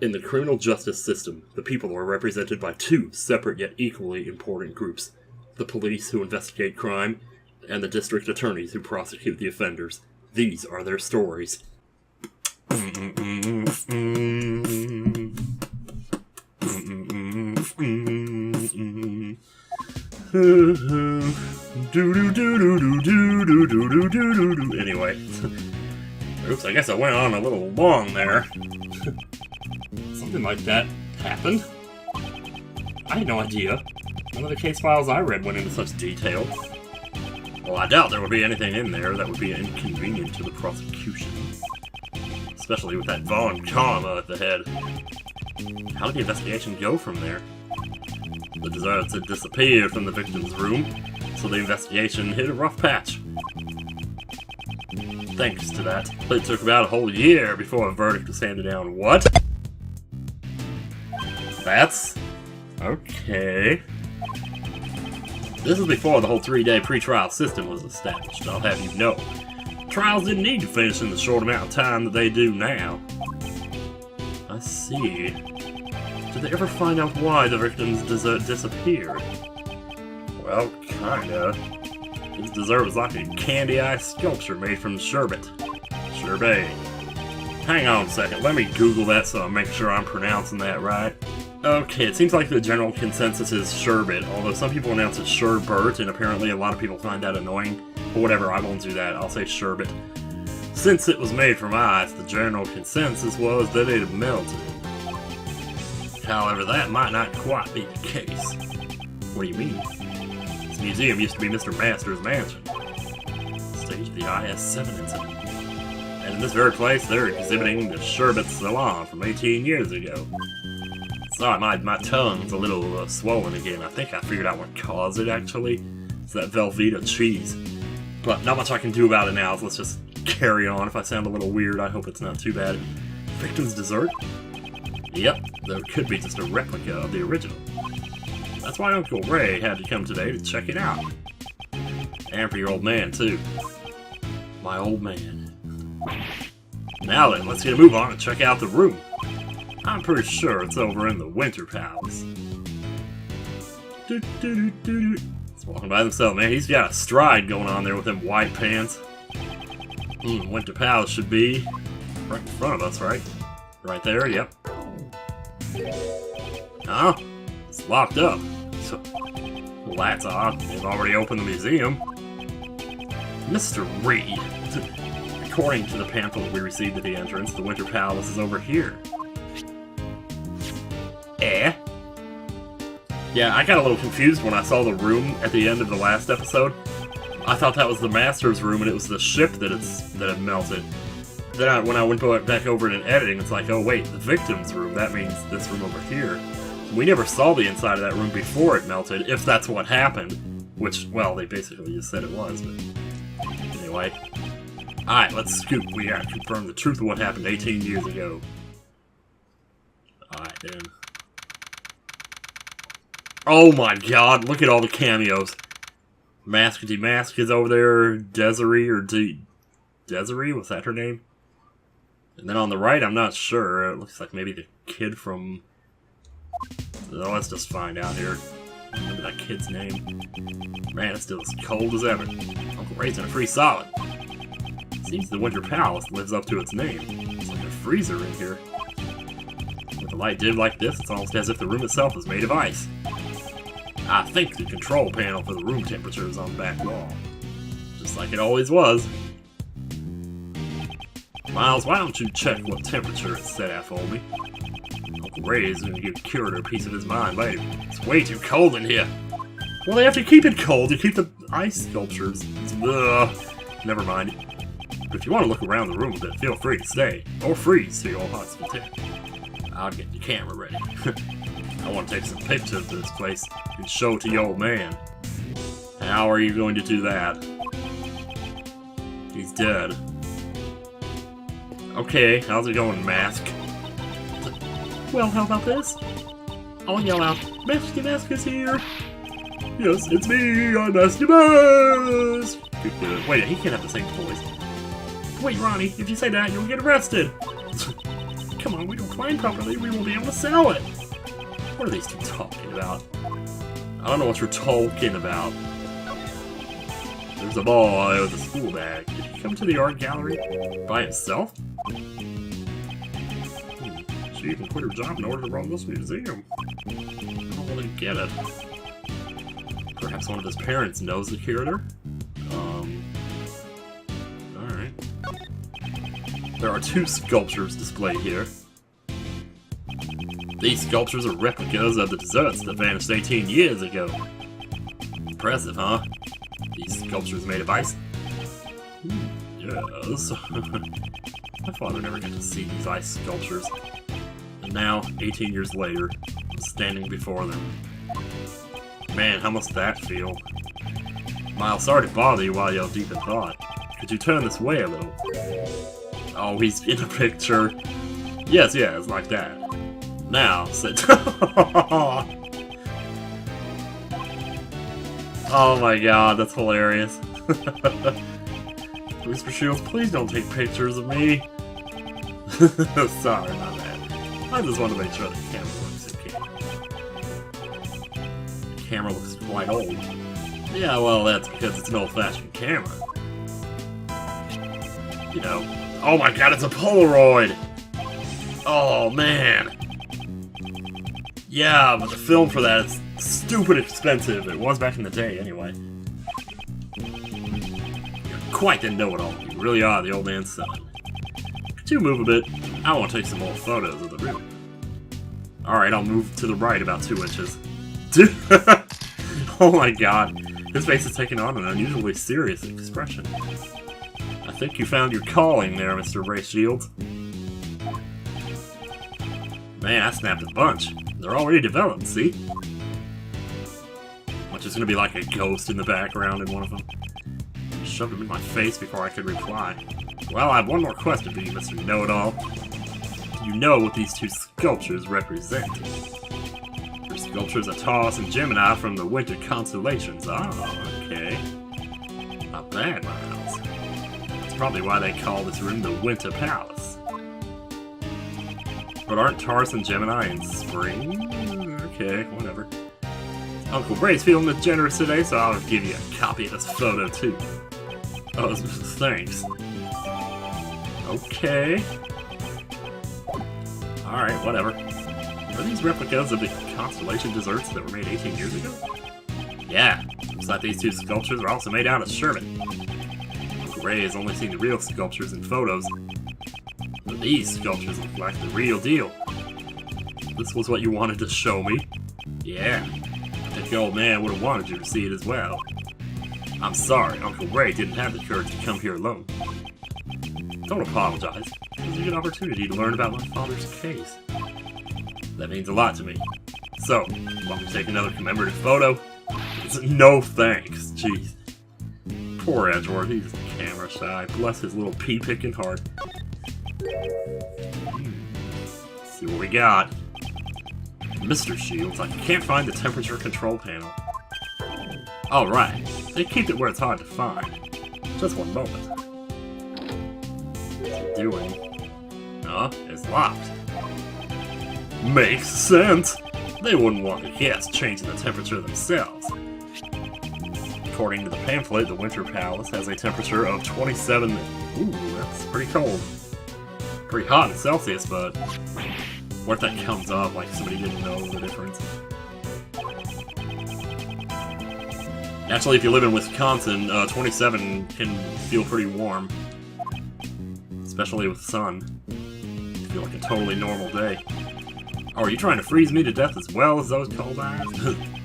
In the criminal justice system, the people are represented by two separate yet equally important groups. The police who investigate crime, and the district attorneys who prosecute the offenders. These are their stories. Anyway. Oops, I guess I went on a little long there. Something like that happened? I had no idea. None of the case files I read went into such detail. Well, I doubt there would be anything in there that would be inconvenient to the prosecution. Especially with that Von Karma at the head. How did the investigation go from there? The desserts had disappeared from the victim's room, so the investigation hit a rough patch. Thanks to that, it took about a whole year before a verdict was handed down. What? That's... okay. This is before the whole 3-day pre-trial system was established, I'll have you know. Trials didn't need to finish in the short amount of time that they do now. I see. Did they ever find out why the victim's dessert disappeared? Well, kinda. This dessert was like a candy-ice sculpture made from sherbet. Sherbet. Hang on a second, let me Google that so I make sure I'm pronouncing that right. Okay, it seems like the general consensus is sherbet, although some people announce it sherbert, and apparently a lot of people find that annoying. But whatever, I won't do that, I'll say sherbet. Since it was made from ice, the general consensus was that it had melted. However, that might not quite be the case. What do you mean? This museum used to be Mr. Master's mansion. Stage of the IS-7 incident. And in this very place, they're exhibiting the sherbet salon from 18 years ago. Sorry, my tongue's a little swollen again. I think I figured out what caused it, actually. It's that Velveeta cheese. But not much I can do about it now, so let's just carry on. If I sound a little weird, I hope it's not too bad. Victim's dessert? Yep, there could be just a replica of the original. That's why Uncle Ray had to come today to check it out. And for your old man, too. My old man. Now then, let's get a move on and check out the room. I'm pretty sure it's over in the Winter Palace. He's walking by himself, man. He's got a stride going on there with them white pants. Winter Palace should be right in front of us, right? Right there, yep. Huh? It's locked up. So, well, that's odd. They've already opened the museum. Mr. Reed. According to the pamphlet we received at the entrance, the Winter Palace is over here. Eh? Yeah, I got a little confused when I saw the room at the end of the last episode. I thought that was the Master's room and it was the ship that had melted. Then when I went back over it in editing, it's like, oh wait, the victim's room, that means this room over here. We never saw the inside of that room before it melted, if that's what happened. Which, well, they basically just said it was, but... anyway. Alright, let's scoop. We gotta confirm the truth of what happened 18 years ago. Alright, then. Oh my god, look at all the cameos. Maskety Mask is over there, Desiree, or Desiree? Was that her name? And then on the right, I'm not sure. It looks like maybe the kid from... oh, let's just find out here. Remember that kid's name? Man, it's still as cold as ever. Uncle Ray's in a free solid. Seems the Winter Palace lives up to its name. It's like a freezer in here. With a light dim like this, it's almost as if the room itself is made of ice. I think the control panel for the room temperature is on the back wall. Just like it always was. Miles, why don't you check what temperature it's set at for me? Uncle Ray is going to give the curator a piece of his mind later. It's way too cold in here. Well, they have to keep it cold to keep the ice sculptures. Never mind. But if you want to look around the room a bit, feel free to stay. Or freeze to your heart's content. I'll get the camera ready. I want to take some pictures of this place and show it to your old man. How are you going to do that? He's dead. Okay, how's it going, Mask? Well, how about this? I'll yell out, Masky Mask is here! Yes, it's me, I'm Masky Mask! Wait, he can't have the same voice. Wait, Ronnie, if you say that, you'll get arrested! Come on, we don't claim properly, we will be able to sell it. What are these two talking about? I don't know what you're talking about. There's a boy with a school bag. Did he come to the art gallery by himself? She even quit her job in order to run this museum. I don't really get it. Perhaps one of his parents knows the curator? Alright. There are two sculptures displayed here. These sculptures are replicas of the desserts that vanished 18 years ago. Impressive, huh? These sculptures made of ice? Yes. My father never got to see these ice sculptures. And now, 18 years later, I'm standing before them. Man, how must that feel? Miles, sorry to bother you while you're deep in thought. Could you turn this way a little? Oh, he's in a picture. Yes, like that. Now, sit. Oh my god, that's hilarious. Mr. Shields, please don't take pictures of me. Sorry about that. I just want to make sure the camera looks okay. The camera looks quite old. Yeah, well, that's because it's an old-fashioned camera. You know. Oh my god, it's a Polaroid! Oh, man. Yeah, but the film for that is stupid expensive. It was back in the day, anyway. You're quite the know-it-all. You really are the old man's son. Could you move a bit? I want to take some more photos of the room. Alright, I'll move to the right about 2 inches. Dude! Oh my god. His face is taking on an unusually serious expression. I think you found your calling there, Mr. Ray Shields. Man, I snapped a bunch. They're already developed, see? Which is gonna be like a ghost in the background in one of them. Shoved him in my face before I could reply. Well, I have one more question for you, Mr. Know-It-All. Do you know what these two sculptures represent? They're sculptures of Taurus and Gemini from the winter constellations. Oh, okay. Not bad, Miles. That's probably why they call this room the Winter Palace. But aren't Taurus and Gemini in spring? Okay, whatever. Uncle Bray's feeling generous today, so I'll give you a copy of this photo, too. Oh, thanks. Okay. Alright, whatever. Are these replicas of the constellation desserts that were made 18 years ago? Yeah. Looks like these two sculptures are also made out of sherbet. Uncle Ray has only seen the real sculptures in photos. But these sculptures look like the real deal. This was what you wanted to show me? Yeah. I think the old man would have wanted you to see it as well. I'm sorry, Uncle Ray didn't have the courage to come here alone. Don't apologize. It was a good opportunity to learn about my father's case. That means a lot to me. So, want me to take another commemorative photo? No thanks, jeez. Poor Edgeworth, he's camera shy. Bless his little pea-picking heart. Let's see what we got. Mr. Shields, I can't find the temperature control panel. Alright, they keep it where it's hard to find. Just one moment. What's it doing? It's locked. Makes sense! They wouldn't want to guess changing the temperature themselves. According to the pamphlet, the Winter Palace has a temperature of 27... Ooh, that's pretty cold. Pretty hot in Celsius, but... What if that comes up like somebody didn't know the difference? Actually, if you live in Wisconsin, 27 can feel pretty warm. Especially with sun. It feel like a totally normal day. Oh, are you trying to freeze me to death as well as those cold eyes?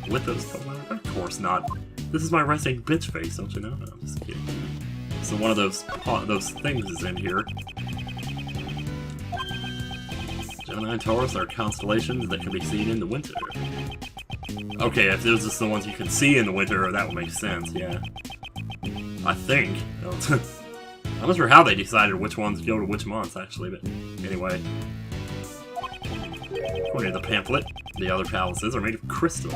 With those cold eyes? Of course not. This is my resting bitch face, don't you know? No, I'm just kidding. So one of those things is in here. Gemini and Taurus are constellations that can be seen in the winter. Okay, if those are just the ones you can see in the winter, that would make sense, yeah. I think. I'm not sure how they decided which ones go to which months, actually, but anyway. According to the pamphlet, the other palaces are made of crystal.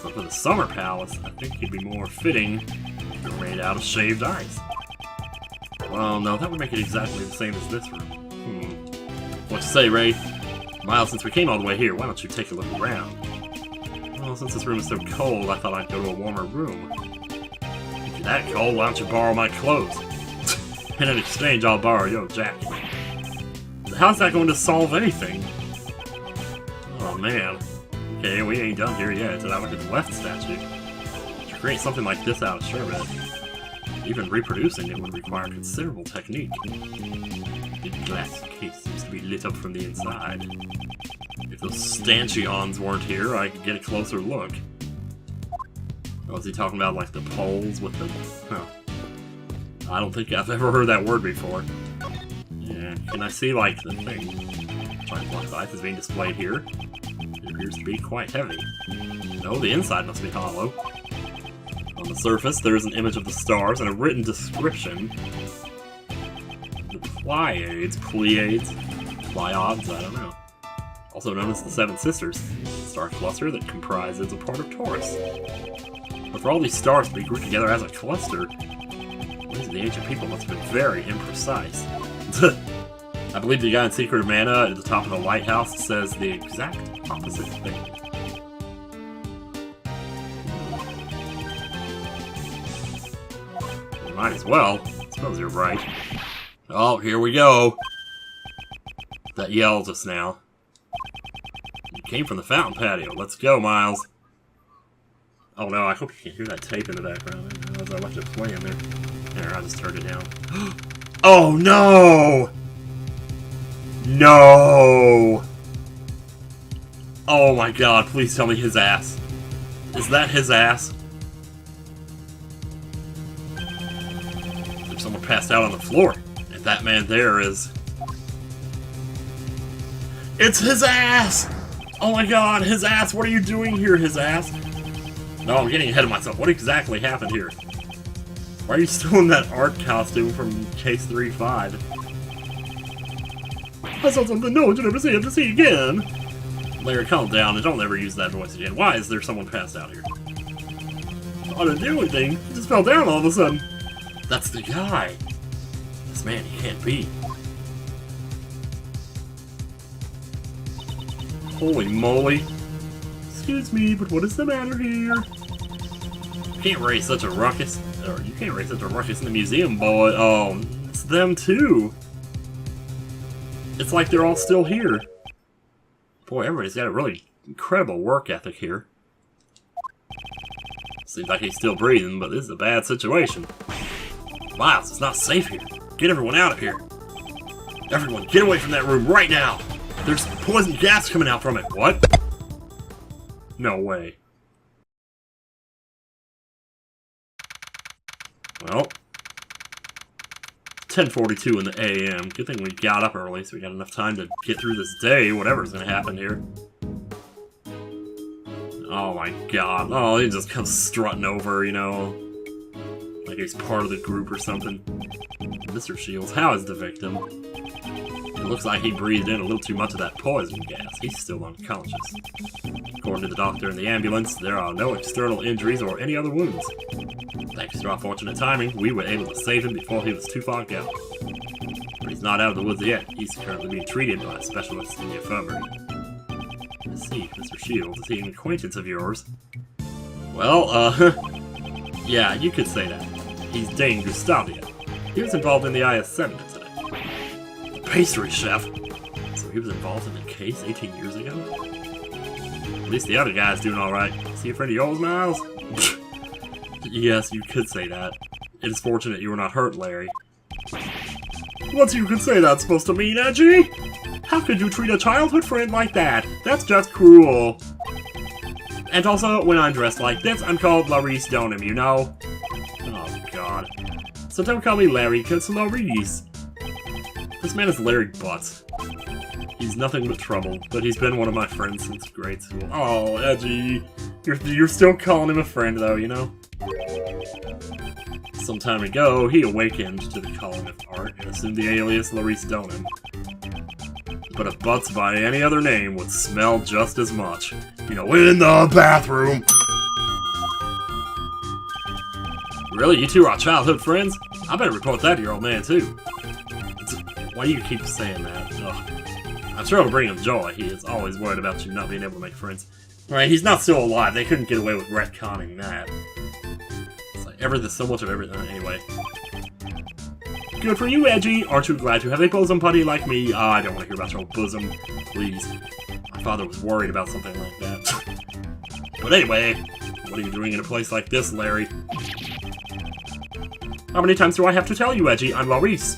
But for the summer palace, I think it'd be more fitting if they're made out of shaved ice. Well, no, that would make it exactly the same as this room. What What you say, Ray? Miles, since we came all the way here, why don't you take a look around? Well, since this room is so cold, I thought I'd go to a warmer room. If you're that cold, why don't you borrow my clothes? And in exchange, I'll borrow your jacket. How's that going to solve anything? Oh, man. Okay, we ain't done here yet. Did I look at the left statue? To create something like this out of sherbet, even reproducing it would require considerable technique. The glass case seems to be lit up from the inside. If those stanchions weren't here, I could get a closer look. Oh, is he talking about, like, the poles with the... Huh. I don't think I've ever heard that word before. Yeah, can I see, like, the thing? Giant block of ice is being displayed here. It appears to be quite heavy. No, the inside must be hollow. On the surface, there is an image of the stars and a written description. The Pleiades, Pleiades, I don't know. Also known as the Seven Sisters, a star cluster that comprises a part of Taurus. But for all these stars to be grouped together as a cluster, these the ancient people must have been very imprecise. I believe the guy in Secret of Mana at the top of the lighthouse says the exact opposite thing. You might as well. I suppose you're right. Oh, here we go. That yelled us now. You came from the fountain patio. Let's go, Miles. Oh no, I hope you can hear that tape in the background. I realize I left it playing there. There, I just turned it down. Oh no! No! Oh my god, please tell me his ass. Is that his ass? If someone passed out on the floor, and that man there is... It's his ass! Oh my god, his ass! What are you doing here, his ass? No, I'm getting ahead of myself. What exactly happened here? Why are you still in that art costume from Case 3-5? I saw something no one should ever see. I have to see again. Larry, calm down and don't ever use that voice again. Why is there someone passed out here? I didn't do anything. He just fell down all of a sudden. That's the guy. This man, he can't be. Holy moly. Excuse me, but what is the matter here? You can't raise such a ruckus. Or you can't raise such a ruckus in the museum, boy. Oh, it's them too. It's like they're all still here. Boy, everybody's got a really incredible work ethic here. Seems like he's still breathing, but this is a bad situation. Miles, it's not safe here. Get everyone out of here. Everyone, get away from that room right now. There's poison gas coming out from it. What? No way. Well, 10:42 in the AM. Good thing we got up early, so we got enough time to get through this day, whatever's gonna happen here. Oh my god. Oh, he just comes strutting over, you know, like he's part of the group or something. Mr. Shields, how is the victim? It looks like he breathed in a little too much of that poison gas. He's still unconscious. According to the doctor in the ambulance, there are no external injuries or any other wounds. Thanks to our fortunate timing, we were able to save him before he was too far gone. But he's not out of the woods yet. He's currently being treated by a specialist in the infirmary. Let's see, Mr. Shields, is he an acquaintance of yours? Well, yeah, you could say that. He's Dane Gustavia. He was involved in the IS-7 incident. The pastry chef? So he was involved in the case 18 years ago? At least the other guy's doing alright. Is he a friend of yours, Miles? Yes, you could say that. It is fortunate you were not hurt, Larry. What you could say that's supposed to mean, Edgy? How could you treat a childhood friend like that? That's just cruel. And also, when I'm dressed like this, I'm called Laurice Donham, you know? Oh, God. So don't call me Larry, cause Laurice. This man is Larry Butts. He's nothing but trouble, but he's been one of my friends since grade school. Oh, Edgy. You're still calling him a friend, though, you know? Some time ago, he awakened to the calling of art and assumed the alias Laurice Donham. But a Butts by any other name would smell just as much. You know, in the bathroom! Really? You two are childhood friends? I better report that to your old man, too. Why do you keep saying that? Ugh. I'm sure it'll bring him joy. He is always worried about you not being able to make friends. Right, he's not still alive. They couldn't get away with retconning that. It's like so much of everything. Anyway. Good for you, Edgy! Aren't you glad to have a bosom buddy like me? I don't want to hear about your bosom. Please. My father was worried about something like that. But anyway, what are you doing in a place like this, Larry? How many times do I have to tell you, Edgy? I'm Maurice.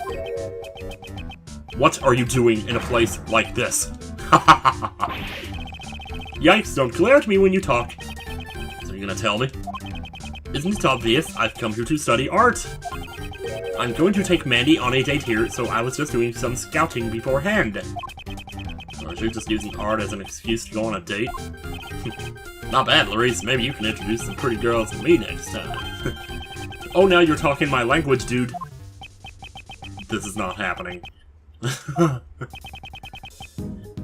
What are you doing in a place like this? Yikes, don't glare at me when you talk. So you're gonna tell me? Isn't it obvious? I've come here to study art. I'm going to take Mandy on a date here, so I was just doing some scouting beforehand. Aren't you just using art as an excuse to go on a date? Not bad, Larice. Maybe you can introduce some pretty girls to me next time. Oh, now you're talking my language, dude. This is not happening.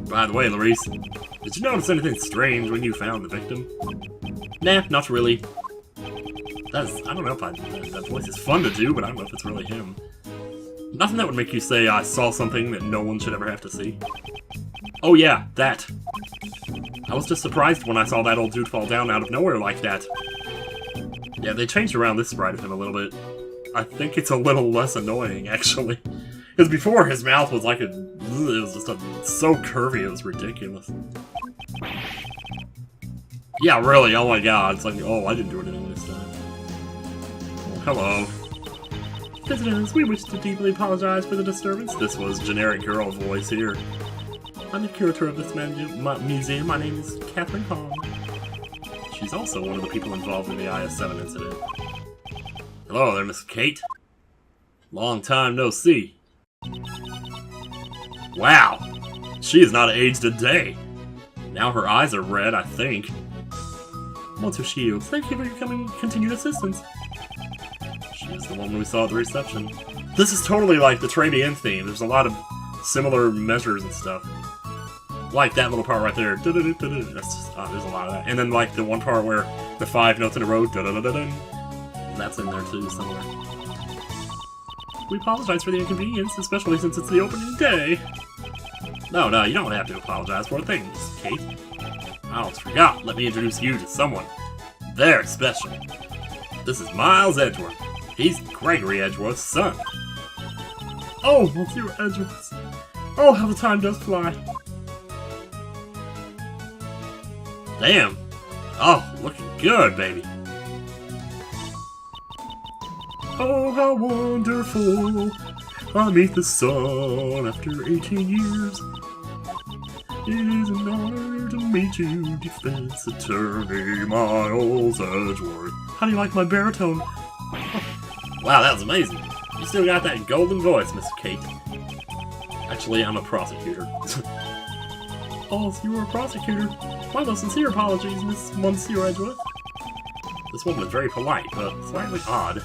By the way, Larice, did you notice anything strange when you found the victim? Nah, not really. I don't know if that voice is fun to do, but I don't know if it's really him. Nothing that would make you say I saw something that no one should ever have to see. Oh yeah, that. I was just surprised when I saw that old dude fall down out of nowhere like that. Yeah, they changed around this sprite of him a little bit. I think it's a little less annoying, actually. Because before, his mouth was like it was just so curvy, it was ridiculous. Yeah, really, oh my god, it's like, oh, I didn't do anything this time. Oh, hello. Visitors, we wish to deeply apologize for the disturbance. This was generic girl voice here. I'm the curator of this museum. My name is Catherine Hong. She's also one of the people involved in the IS-7 incident. Hello there, Miss Kate. Long time no see. Wow! She has not aged a day. Now her eyes are red, I think. Monster Shields, thank you for your continued assistance. She's the one we saw at the reception. This is totally like the Trabian theme. There's a lot of similar measures and stuff. Like that little part right there. That's just, there's a lot of that. And then like the one part where the 5 notes in a row. That's in there too somewhere. We apologize for the inconvenience, especially since it's the opening day. No, you don't have to apologize for a thing, Miss Kate. I almost forgot. Let me introduce you to someone. They're special. This is Miles Edgeworth. He's Gregory Edgeworth's son. Oh, Monsieur Edgeworth. Oh, how the time does fly. Damn. Oh, looking good, baby. Oh, how wonderful. I meet the sun after 18 years. It is an honor to meet you, defense attorney Miles Edgeworth. How do you like my baritone? Wow, that was amazing. You still got that golden voice, Miss Kate. Actually, I'm a prosecutor. Oh, so you were a prosecutor. My most sincere apologies, Miss Monsieur Edgeworth. This woman is very polite, but slightly odd.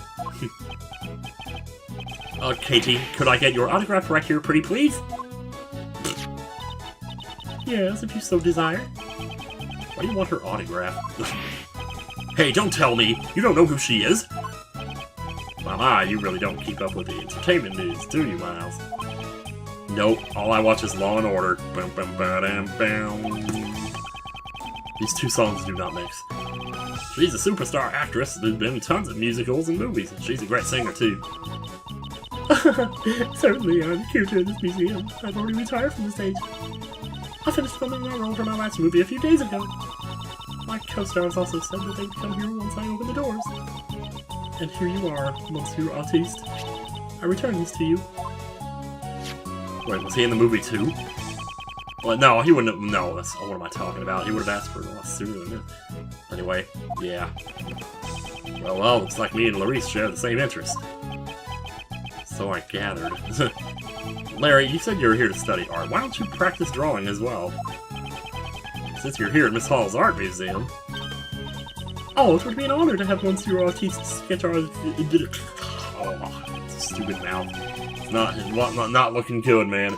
Katie, could I get your autograph right here, pretty please? Yes, if you so desire. Why do you want her autograph? Hey, don't tell me! You don't know who she is? Mama, you really don't keep up with the entertainment news, do you, Miles? Nope, all I watch is Law & Order. Bum, bum, ba-dam, bam. These two songs do not mix. She's a superstar actress. There's been tons of musicals and movies, and she's a great singer, too. Certainly, I'm the curator of this museum. I've already retired from the stage. I finished filming my role for my last movie a few days ago. My co-stars also said that they would come here once I open the doors. And here you are, Monsieur Artiste. I return this to you. Wait, was he in the movie too? Well, no, he wouldn't have. No, that's, what am I talking about? He would have asked for it a lot sooner than this. Anyway, yeah. Well, looks like me and Larice share the same interest. So I gathered. Larry, you said you were here to study art. Why don't you practice drawing as well? Since you're here at Miss Hall's Art Museum. Oh, it would be an honor to have Monsieur Artiste sketch our... Oh, stupid mouth. It's not looking good, man.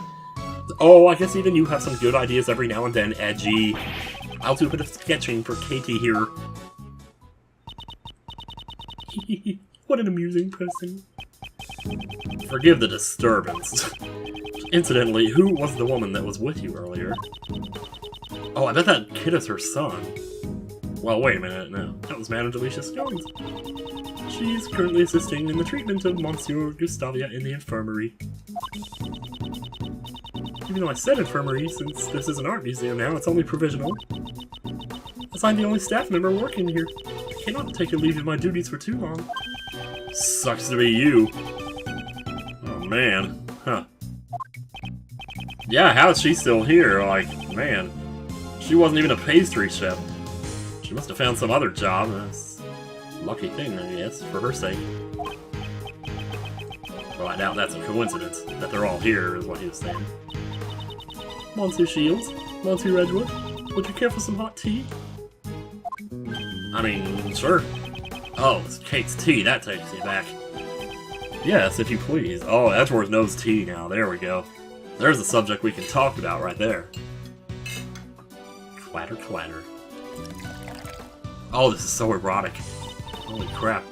Oh, I guess even you have some good ideas every now and then, Edgy. I'll do a bit of sketching for Katie here. What an amusing person. Forgive the disturbance. Incidentally, who was the woman that was with you earlier? Oh, I bet that kid is her son. Well, wait a minute, no. That was Madame Delicia Scones. She's currently assisting in the treatment of Monsieur Gustavia in the infirmary. Even though I said infirmary, since this is an art museum now, it's only provisional. As I'm the only staff member working here, I cannot take a leave of my duties for too long. Sucks to be you. Oh man, huh. Yeah, how is she still here? Like, man, she wasn't even a pastry chef. She must have found some other job. That's a lucky thing, I guess, for her sake. Well, I doubt that's a coincidence, that they're all here, is what he was saying. Monsieur Shields, Monsieur Edgewood, would you care for some hot tea? I mean, sure. Oh, it's Kate's tea, that takes me back. Yes, if you please. Oh, Edgeworth knows tea now, there we go. There's a subject we can talk about right there. Clatter, clatter. Oh, this is so erotic. Holy crap.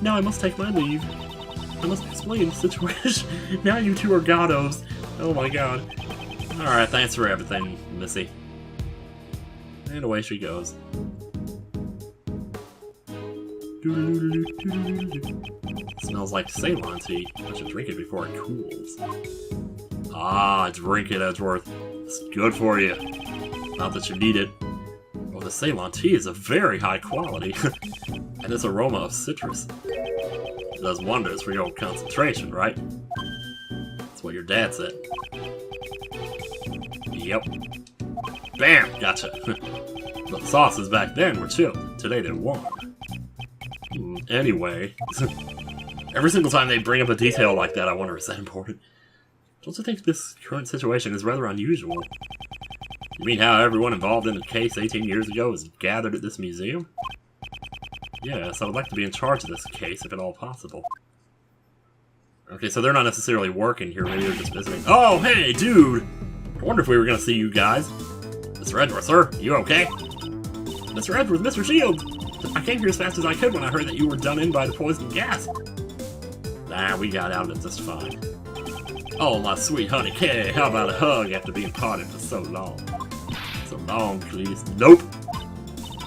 Now I must take my leave. I must explain the situation. Now you two are goddos. Oh my god. Alright, thanks for everything, Missy. And away she goes. Smells like Ceylon tea. I should drink it before it cools. Ah, drink it, Edgeworth. It's good for you. Not that you need it. Oh, the Ceylon tea is of very high quality. And its aroma of citrus. It does wonders for your concentration, right? That's what your dad said. Yep. Bam! Gotcha. But the sauces back then were chilled. Today they're warm. Anyway. Every single time they bring up a detail like that, I wonder, is that important? Don't you think this current situation is rather unusual? You mean how everyone involved in the case 18 years ago is gathered at this museum? Yes, I would like to be in charge of this case, if at all possible. Okay, so they're not necessarily working here, maybe they're just visiting. Oh, hey, dude! I wonder if we were gonna see you guys. Mr. Edgeworth, sir, you okay? Mr. Edgeworth, Mr. Shields! I came here as fast as I could when I heard that you were done in by the poison gas. Nah, we got out of it just fine. Oh, my sweet honey Kay, how about a hug after being parted for so long? So long, please. Nope!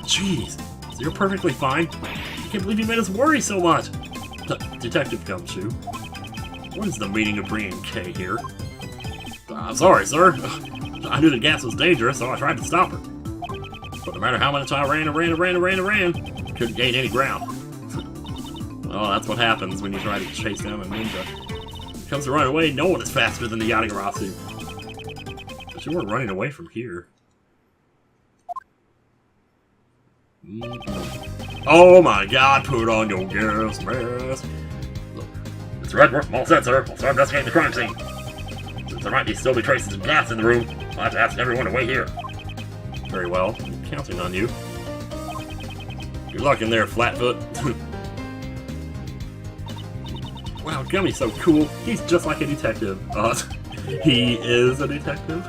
Jeez, so you're perfectly fine? I can't believe you made us worry so much! Detective Gumshoe, what is the meaning of bringing Kay here? I'm sorry, sir. I knew the gas was dangerous, so I tried to stop her. But no matter how much I ran, couldn't gain any ground. Well, that's what happens when you try to chase down a ninja. When it comes to run away, no one is faster than the Yatagarasu. But you weren't running away from here. Oh my god, put on your gas mask. Look, Mr. Edgeworth, I'm all set, sir. I'll start investigating the crime scene. Since there might still be traces of gas in the room, I'll have to ask everyone to wait here. Very well. I'm counting on you. Good luck in there, Flatfoot. Wow, Gummy's so cool. He's just like a detective. He is a detective.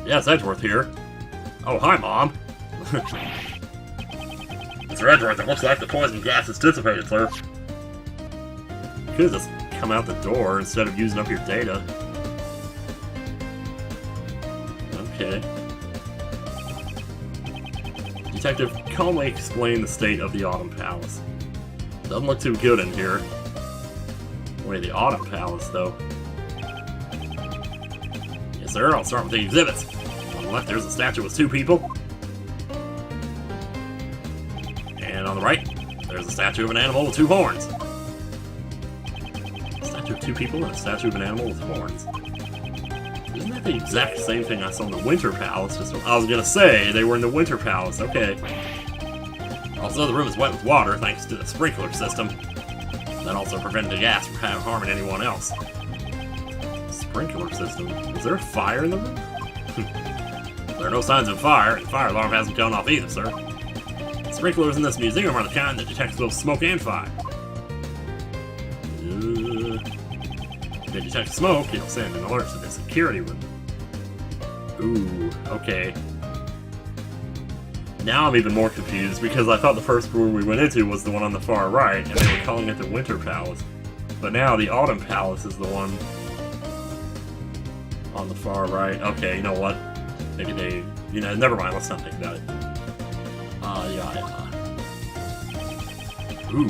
Yes, Edgeworth here. Oh, hi, Mom. Mr. Edgeworth, it looks like the poison gas is dissipated, sir. You could just come out the door instead of using up your data. Okay. Detective, calmly explain the state of the Autumn Palace. Doesn't look too good in here. Wait, the Autumn Palace, though. Yes, sir, I'll start with the exhibits. On the left, there's a statue with 2 people. And on the right, there's a statue of an animal with 2 horns. A statue of 2 people and a statue of an animal with horns. Isn't that the exact same thing I saw in the Winter Palace? I was gonna say, they were in the Winter Palace, okay. Also, the room is wet with water thanks to the sprinkler system. That also prevented the gas from harming anyone else. Sprinkler system? Is there a fire in the room? There are no signs of fire, and the fire alarm hasn't gone off either, sir. The sprinklers in this museum are the kind that detect both smoke and fire. If they detect smoke, it'll send an alert to the security room. Ooh, okay. Now I'm even more confused because I thought the first room we went into was the one on the far right, and they were calling it the Winter Palace. But now the Autumn Palace is the one on the far right. Okay, you know what? Maybe they... You know, never mind, let's not think about it. Yeah. Ooh.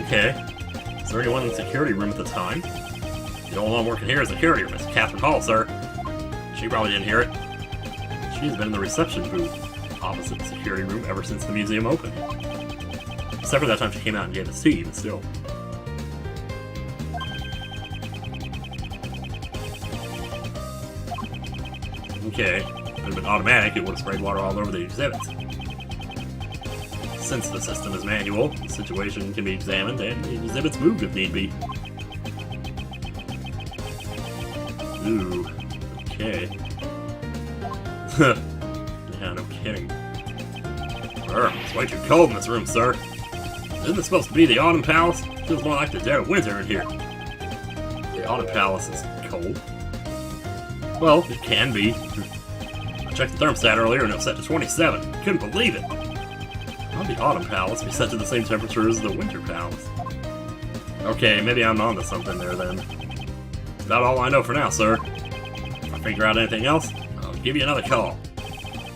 Okay. Is there anyone in the security room at the time? The only one working here is the security room. It's Catherine Hall, sir. She probably didn't hear it. She's been in the reception booth opposite the security room ever since the museum opened. Except for that time she came out and gave us tea, but still. Okay, if it had been automatic, it would have sprayed water all over the exhibits. Since the system is manual, the situation can be examined and the exhibits moved if need be. Ooh, okay. Yeah, no kidding. It's way too cold in this room, sir. Isn't this supposed to be the Autumn Palace? Feels more like the dead of winter in here. The Autumn Palace is cold? Well, it can be. I checked the thermostat earlier and it was set to 27. Couldn't believe it. How would the Autumn Palace be set to the same temperature as the Winter Palace? Okay, maybe I'm onto something there then. That's about all I know for now, sir. If I figure out anything else, I'll give you another call.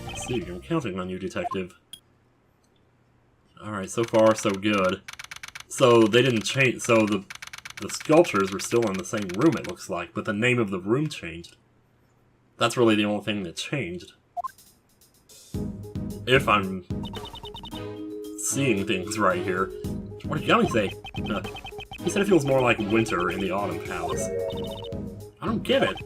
Let's see, I'm counting on you, detective. Alright, so far so good. So they didn't change, so the sculptures were still in the same room it looks like, but the name of the room changed. That's really the only thing that changed. If I'm seeing things right here. What did Yummy say? He said it feels more like winter in the Autumn Palace. I don't get it.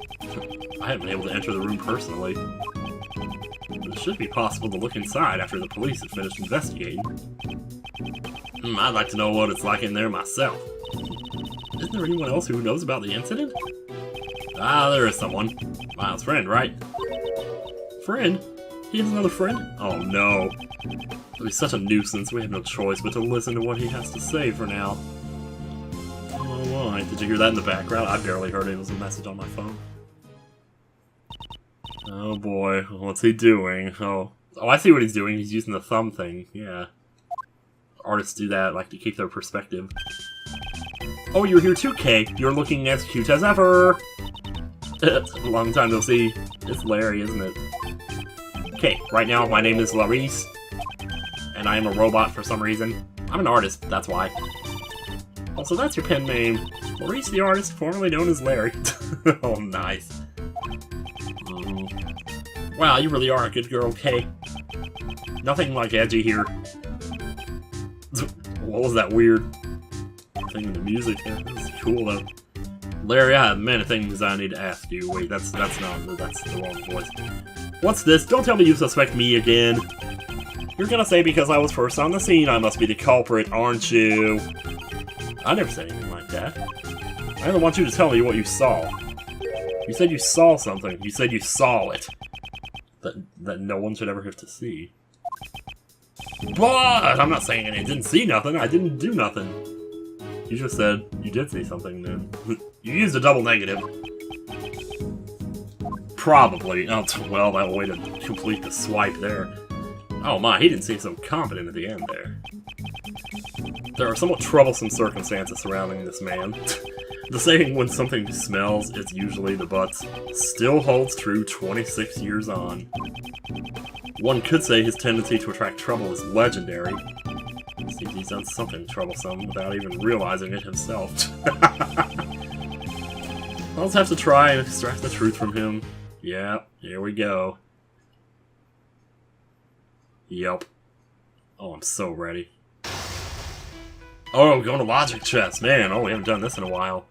I haven't been able to enter the room personally. But it should be possible to look inside after the police have finished investigating. I'd like to know what it's like in there myself. Isn't there anyone else who knows about the incident? Ah, there is someone. Miles' friend, right? Friend? He has another friend? Oh no. It'll be such a nuisance, we have no choice but to listen to what he has to say for now. Oh, why? Did you hear that in the background? I barely heard it. It was a message on my phone. Oh boy, what's he doing? Oh, I see what he's doing. He's using the thumb thing. Yeah. Artists do that, like to keep their perspective. Oh, you're here too, Kay. You're looking as cute as ever. Long time no see. It's Larry, isn't it? Okay, right now my name is Larice, and I am a robot for some reason. I'm an artist, that's why. Also, that's your pen name. Larice the artist, formerly known as Larry. Oh, nice. Wow, you really are a good girl, Kay. Nothing like edgy here. What was that weird thing in the music? Yeah, this is cool though. Larry, I have many things I need to ask you. Wait, that's the wrong voice. What's this? Don't tell me you suspect me again. You're gonna say because I was first on the scene I must be the culprit, aren't you? I never said anything like that. I only want you to tell me what you saw. You said you saw something. You said you saw it. That no one should ever have to see. But I'm not saying I didn't see nothing. I didn't do nothing. You just said you did see something then. You used a double negative. Probably. Oh, well, that way to complete the swipe there. Oh my, he didn't seem so confident at the end there. There are somewhat troublesome circumstances surrounding this man. The saying, when something smells, it's usually the butts, still holds true 26 years on. One could say his tendency to attract trouble is legendary. Seems he's done something troublesome without even realizing it himself. I'll just have to try and extract the truth from him. Yeah, here we go. Yep. Oh, I'm so ready. Oh, we're going to logic chess. Man, oh, we haven't done this in a while.